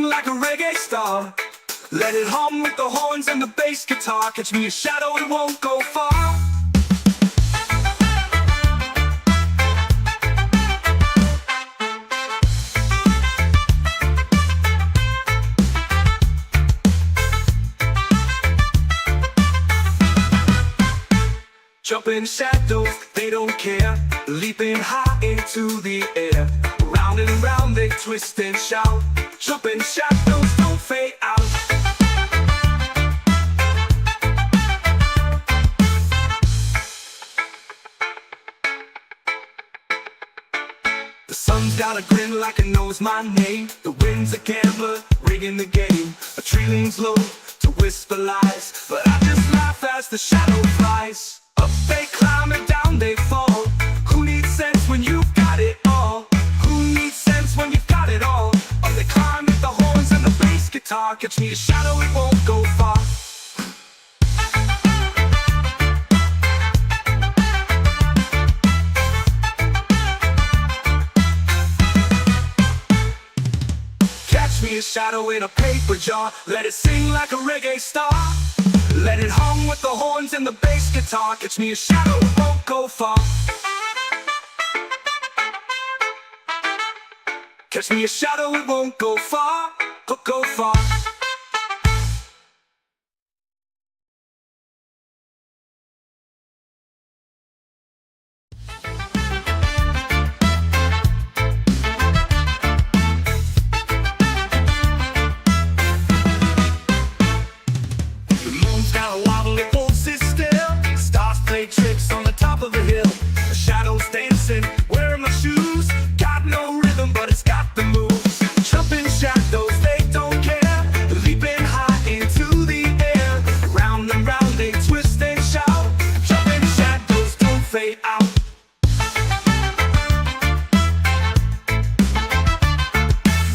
like a reggae star. Let it hum with the horns and the bass guitar. Catch me a shadow, it won't go far. Jumping shadows, they don't care. Leaping high into the air. Round and round they twist and shout. Jumping shadows don't fade out. The sun's got a grin like it knows my name. The wind's a gambler, rigging the game. A tree leans low to whisper lies, but I just laugh as the shadow flies. Up they climb and down they fall. Who needs sense when you've got it all? Who needs sense when you've got it all? Up they climb with the horns and the bass guitar. Catch me a shadow, it won't go far. Catch me a shadow in a paper jar. Let it sing like a reggae star. Let it hum with the horns and the bass guitar. Catch me a shadow, it won't go far. Catch me a shadow, it won't go far. Go far. Tricks on the top of the hill. The shadows dancing, wearing my shoes. Got no rhythm, but it's got the moves. Jumping shadows, they don't care. Leaping high into the air. Round and round they twist and shout. Jumping shadows don't fade out.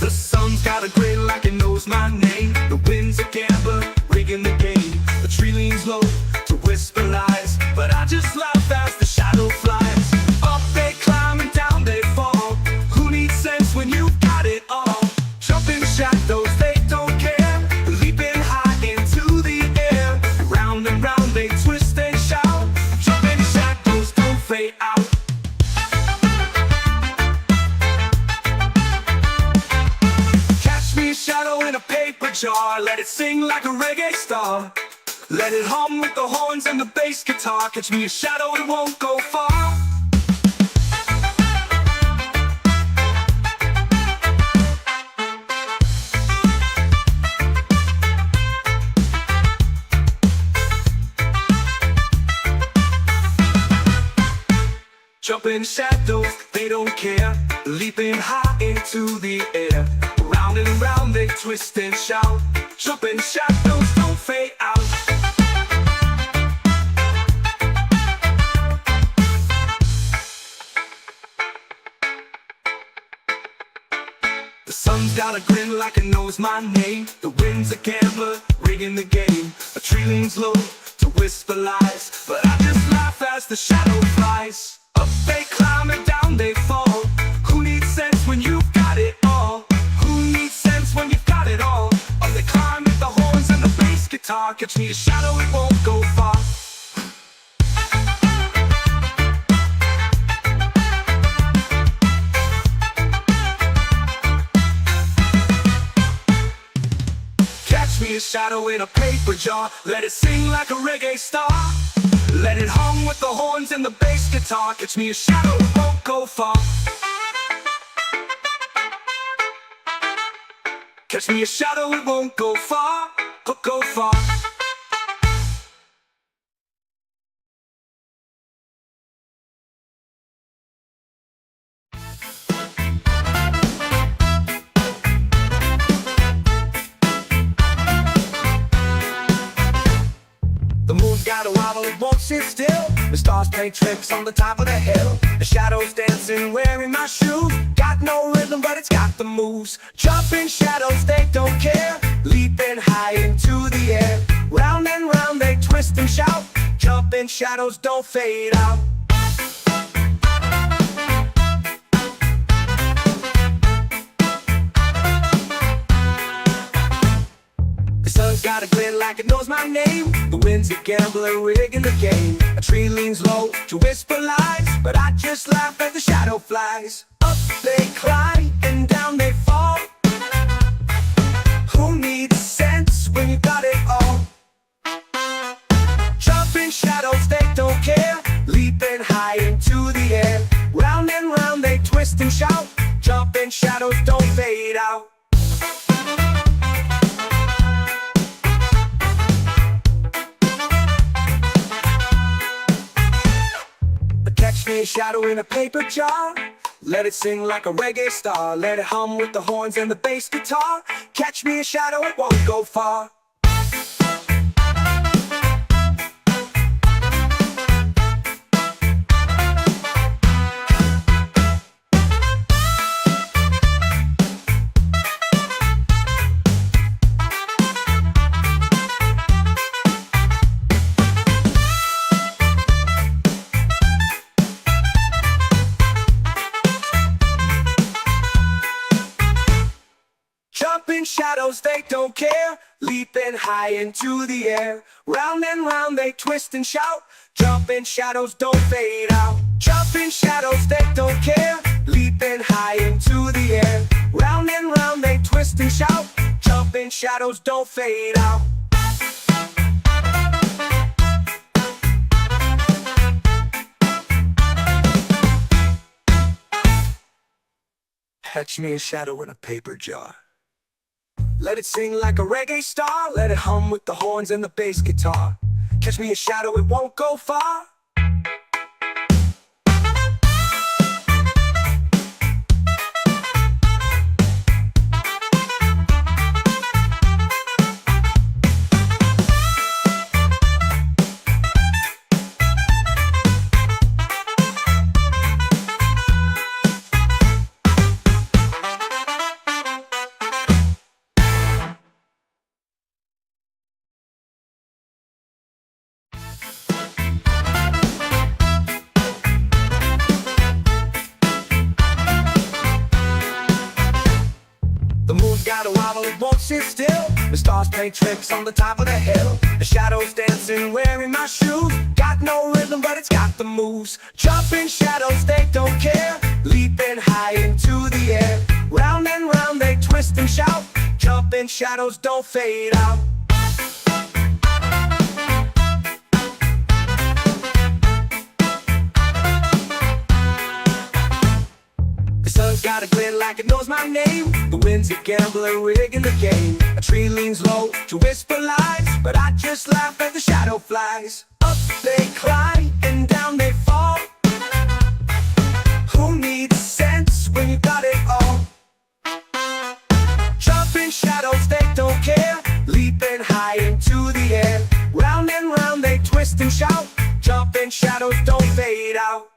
The sun's got a grin like it knows my name. The wind's a gambler, rigging the game. The tree leans low to whisper lies, but I just laugh as the shadow flies. Up they climb and down they fall. Who needs sense when you've got it all? Jumping shadows, they don't care. Leaping high into the air. Round and round they twist and shout. Jumping shadows don't fade out. Catch me a shadow in a paper jar. Let it sing like a reggae star. Let it hum with the horns and the bass guitar. Catch me a shadow, it won't go far. Jumping shadows, they don't care. Leaping high into the air. Round and round they twist and shout. Jumping shadows don't fade out. The sun's got a grin like it knows my name. The wind's a gambler, rigging the game. A tree leans low to whisper lies, but I just laugh as the shadow flies. Up they climb and down they fall. Who needs sense when you've got it all? Who needs sense when you've got it all? Up they climb with the horns and the bass guitar. Catch me a shadow, it won't go far. Catch me a shadow in a paper jar. Let it sing like a reggae star. Let it hum with the horns and the bass guitar. Catch me a shadow, it won't go far. Catch me a shadow, it won't go far. Go far. The moon's got a wobble, it won't sit still. The stars play tricks on the top of the hill. The shadows dancing, wearing my shoes. Got no rhythm, but it's got the moves. Jumping shadows, they don't care. Leaping high into the air. Round and round they twist and shout. Jumping shadows don't fade out. got a glint like it knows my name. The wind's a gambler rigging the game. A tree leans low to whisper lies, but I just laugh as the shadow flies. Up they climb and down they fall. Who needs sense when you got it all? Jumping shadows, they don't care. Leaping high into the air. Round and round they twist and shout. Jumping shadows don't fade out. Catch me a shadow in a paper jar. Let it sing like a reggae star. Let it hum with the horns and the bass guitar. Catch me a shadow, it won't go far. Jumping shadows, they don't care. Leaping high into the air. Round and round they twist and shout. Jumping shadows don't fade out. Jumping shadows, they don't care. Leaping high into the air. Round and round they twist and shout. Jumping shadows don't fade out. Catch me a shadow in a paper jar. Let it sing like a reggae star. Let it hum with the horns and the bass guitar. Catch me a shadow, it won't go far. Got a wobble, it won't sit still. The stars play tricks on the top of the hill. The shadows dancing, wearing my shoes. Got no rhythm, but it's got the moves. Jumping shadows, they don't care. Leaping high into the air. Round and round they twist and shout. Jumping shadows don't fade out. Sun's got a glint like it knows my name. The wind's a gambler rigging the game. A tree leans low to whisper lies, but I just laugh as the shadow flies. Up they climb and down they fall. Who needs sense when you got it all? Jumping shadows, they don't care. Leaping high into the air. Round and round they twist and shout. Jumping shadows don't fade out.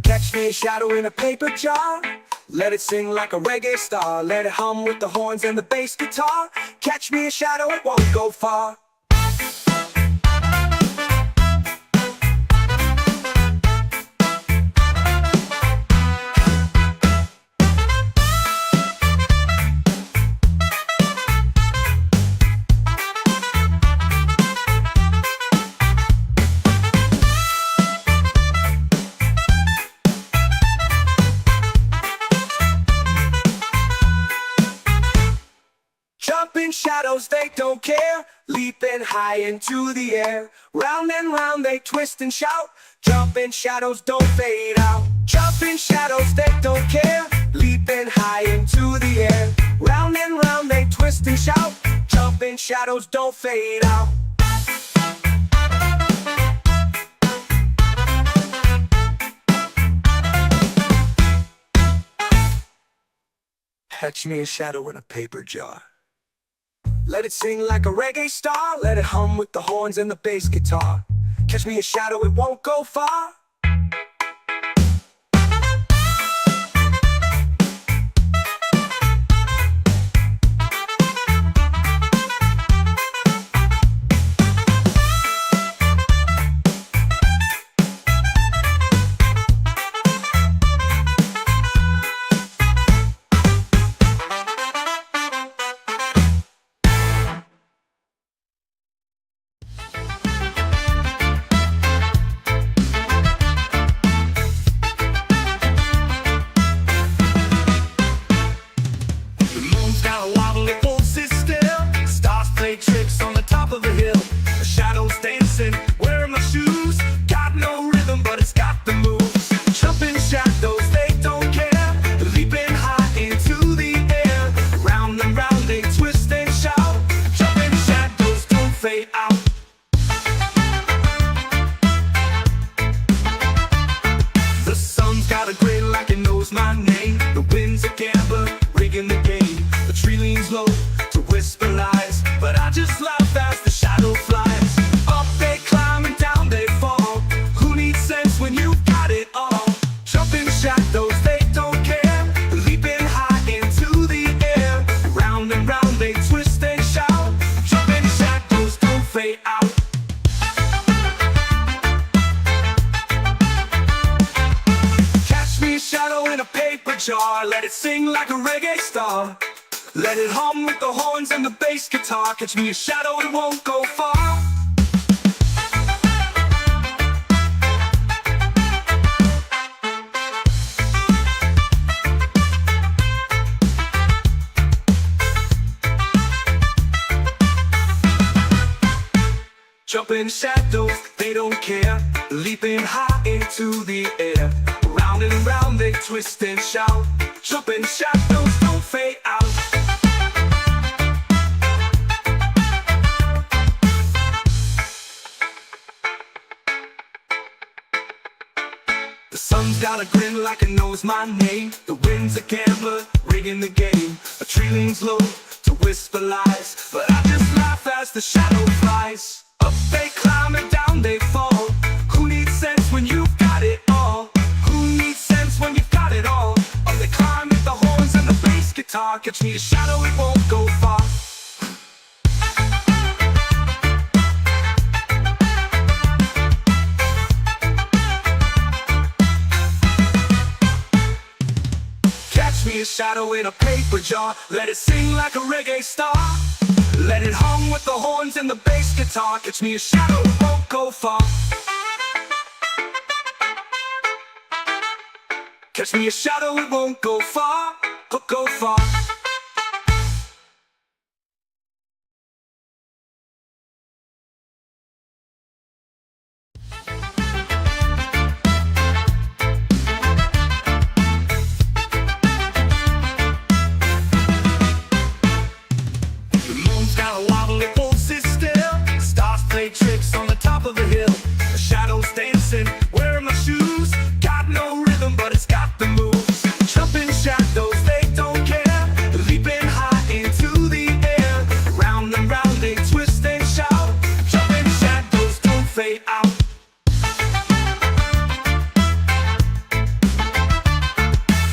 Catch me a shadow in a paper jar. Let it sing like a reggae star. Let it hum with the horns and the bass guitar. Catch me a shadow, it won't go far. Jumping shadows, they don't care. Leaping high into the air. Round and round they twist and shout. Jumping shadows don't fade out. Jumping shadows, they don't care. Leaping high into the air. Round and round they twist and shout. Jumping shadows don't fade out. Catch me a shadow in a paper jar. Let it sing like a reggae star. Let it hum with the horns and the bass guitar. Catch me a shadow, it won't go far. jar, let it sing like a reggae star. Let it hum with the horns and the bass guitar. Catch me a shadow, it won't go far. Jumping shadows, they don't care. Leaping high into the air. Round and round they twist and shout. Jumping shadows don't fade out. The sun's got a grin like it knows my name. The wind's a gambler, rigging the game. A tree leans low to whisper lies, but I just laugh as the shadow flies. Up they climb and down they fall. Who needs sense when you've got it all? Who needs sense when you've got it all? Up they climb with the horns and the bass guitar. Catch me a shadow, it won't go far. Catch me a shadow in a paper jar. Let it sing like a reggae star. Let it hum with the horns and the bass guitar. Catch me a shadow, it won't go far. Catch me a shadow, it won't go far, go far. Tricks on the top of the hill. The shadows dancing, wearing my shoes. Got no rhythm, but it's got the moves. Jumping shadows, they don't care. Leaping high into the air. Round and round they twist and shout. Jumping shadows don't fade out.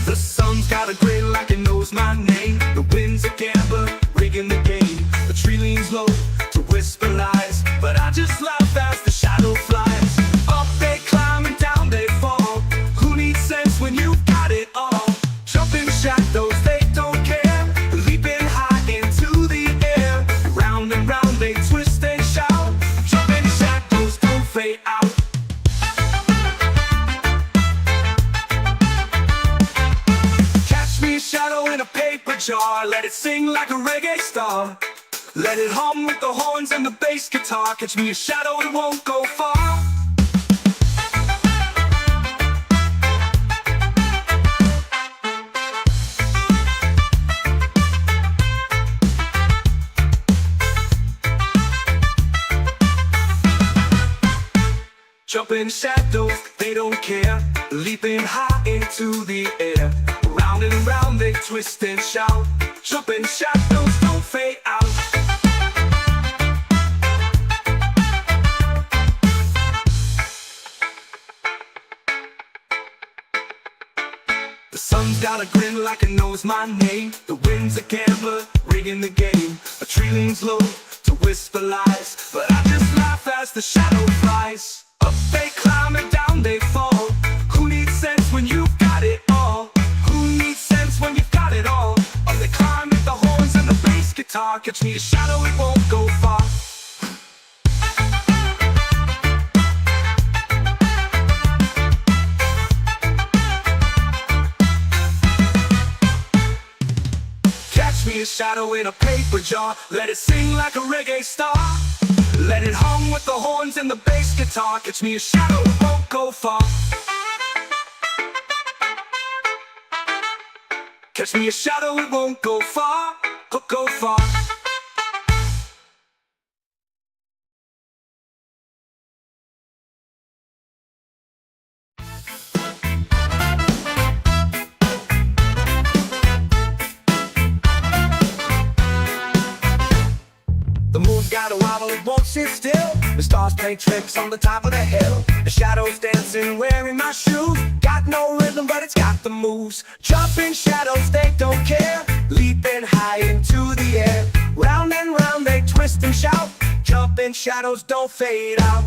The sun's got a grin like it knows my name. The wind's a gambler, rigging the game. The tree leans low to whisper lies, but I just laugh as the shadow flies. Up they climb and down they fall. Who needs sense when you've got it all? Jumping shadows, they don't care. Leaping high into the air. Round and round they twist and shout. Jumping shadows don't fade out. Catch me a shadow in a paper jar. Let it sing like a reggae star. Let it hum with the horns and the bass guitar. Catch me a shadow, it won't go far. Jumping shadows, they don't care. Leaping high into the air. Round and round they twist and shout. Jumping shadows don't fade out. The sun's got a grin like it knows my name. The wind's a gambler, rigging the game. A tree leans low to whisper lies, but I just laugh as the shadow flies. Up they climb and down they fall. Who needs sense when you've got it all? Who needs sense when you've got it all? Up they climb with the horns and the bass guitar. Catch me a shadow, it won't go far. Me a shadow in a paper jar. Let it sing like a reggae star. Let it hum with the horns and the bass guitar. Catch me a shadow, it won't go far. Catch me a shadow, it won't go far, go far. The moon's got a wobble, it won't sit still. The stars play tricks on the top of the hill. The shadows dancing, wearing my shoes. Got no rhythm, but it's got the moves. Jumping shadows, they don't care. Leaping high into the air. Round and round they twist and shout. Jumping shadows don't fade out.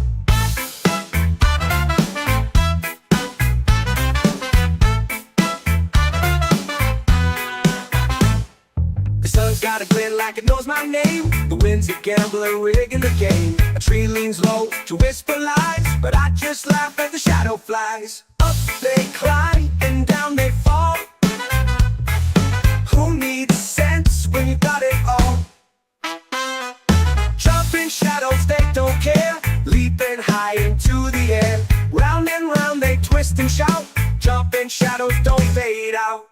like it knows my name. The wind's a gambler rigging the game. A tree leans low to whisper lies, but I just laugh as the shadow flies. Up they climb and down they fall. Who needs sense when you got it all? Jumping shadows, they don't care. Leaping high into the air. Round and round they twist and shout. Jumping shadows don't fade out.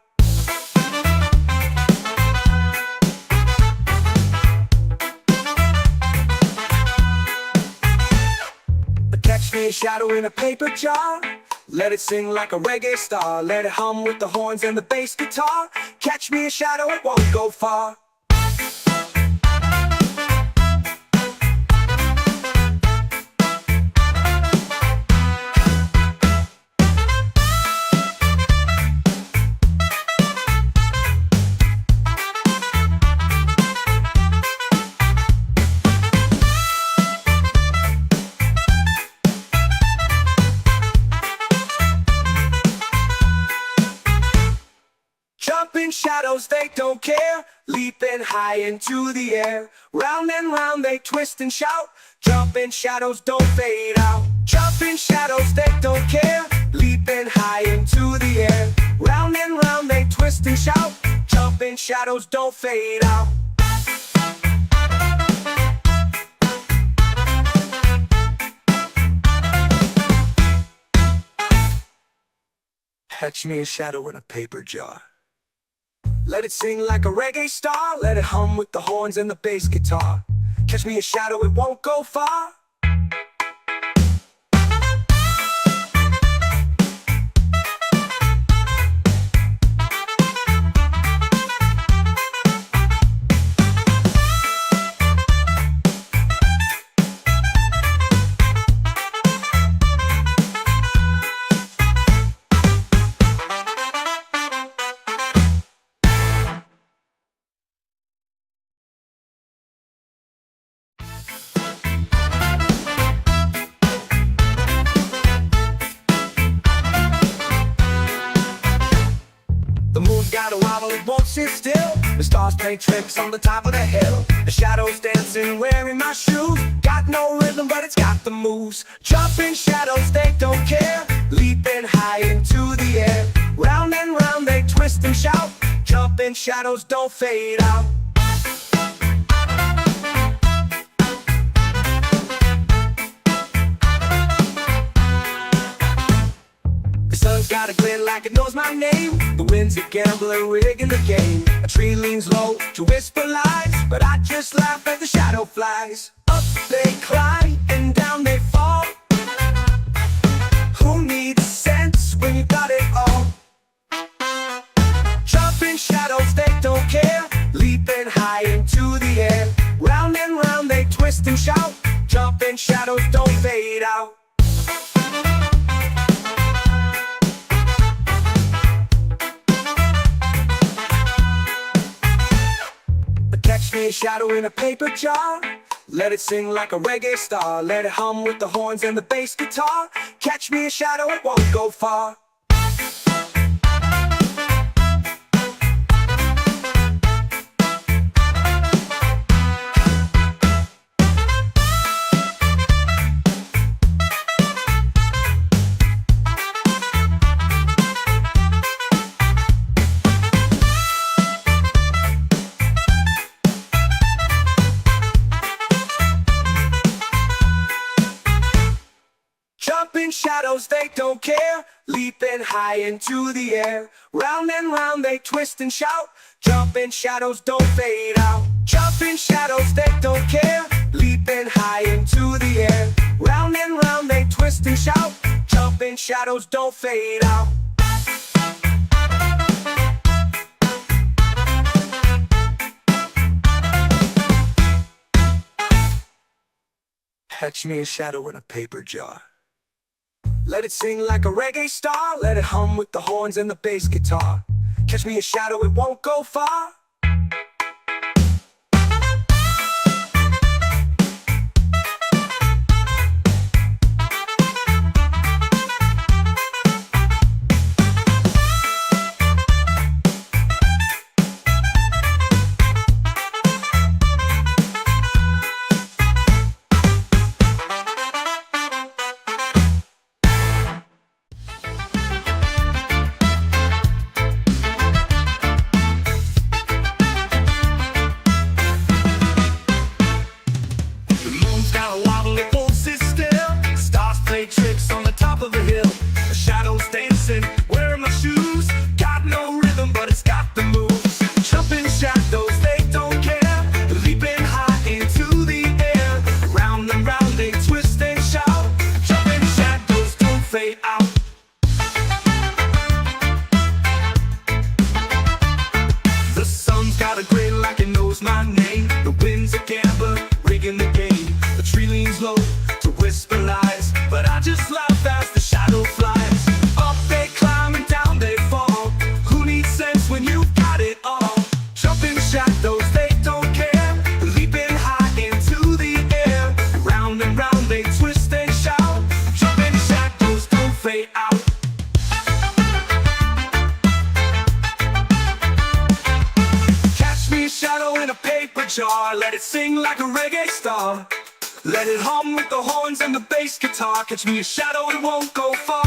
Catch me a shadow in a paper jar. Let it sing like a reggae star. Let it hum with the horns and the bass guitar. Catch me a shadow, it won't go far. Jumping shadows, they don't care. Leaping high into the air. Round and round they twist and shout. Jumping shadows don't fade out. Jumping shadows, they don't care. Leaping high into the air. Round and round they twist and shout. Jumping shadows don't fade out. Catch me a shadow in a paper jar. Let it sing like a reggae star. Let it hum with the horns and the bass guitar. Catch me a shadow, it won't go far. The moon's got a wobble, it won't sit still. The stars play tricks on the top of the hill. The shadows dancing, wearing my shoes. Got no rhythm, but it's got the moves. Jumping shadows, they don't care. Leaping high into the air. Round and round they twist and shout. Jumping shadows don't fade out. The sun's got a glint like it knows my name. The wind's a gambler rigging the game. A tree leans low to whisper lies, but I just laugh as the shadow flies. Up they climb and down they fall. Who needs sense when you got it all? Jumping shadows, they don't care. Leaping high into the air. Round and round they twist and shout. Jumping shadows don't fade out. Catch me a shadow in a paper jar. Let it sing like a reggae star. Let it hum with the horns and the bass guitar. Catch me a shadow, it won't go far. Jumping shadows, they don't care. Leaping high into the air. Round and round they twist and shout. Jumping shadows don't fade out. Jumping shadows, they don't care. Leaping high into the air. Round and round they twist and shout. Jumping shadows don't fade out. Catch me a shadow in a paper jar. Let it sing like a reggae star. Let it hum with the horns and the bass guitar. Catch me a shadow, it won't go far. it sing like a reggae star. Let it hum with the horns and the bass guitar. Catch me a shadow, it won't go far.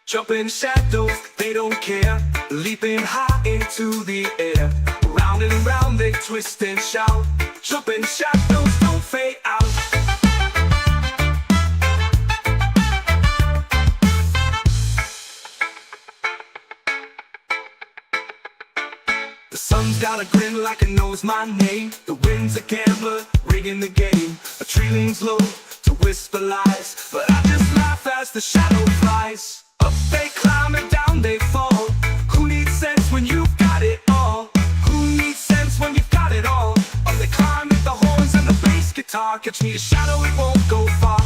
Jumping shadows, they don't care. Leaping high into the air. Round and round they twist and shout. Jumping shadows don't fade out. The sun's got a grin like it knows my name. The wind's a gambler, rigging the game. A tree leans low to whisper lies, but I just laugh as the shadow flies. Up they climb and down they fall. Who needs sense when you've got it all? Who needs sense when you've got it all? Up they climb with the horns and the bass guitar. Catch me a shadow, it won't go far.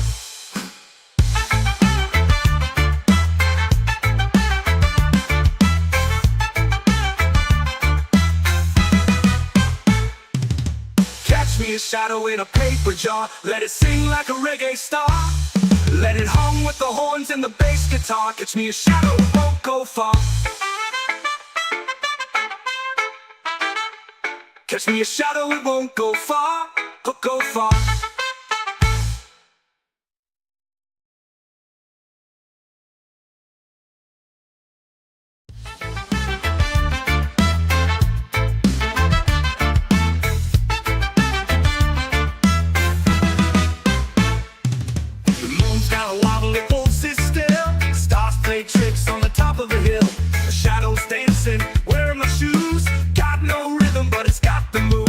Catch me a shadow in a paper jar. Let it sing like a reggae star. Let it hum with the horns and the bass guitar. Catch me a shadow, it won't go far. Catch me a shadow, it won't go far. Go far. Tricks on the top of a hill, the shadows dancing, wearing my shoes. Got no rhythm, but it's got the move.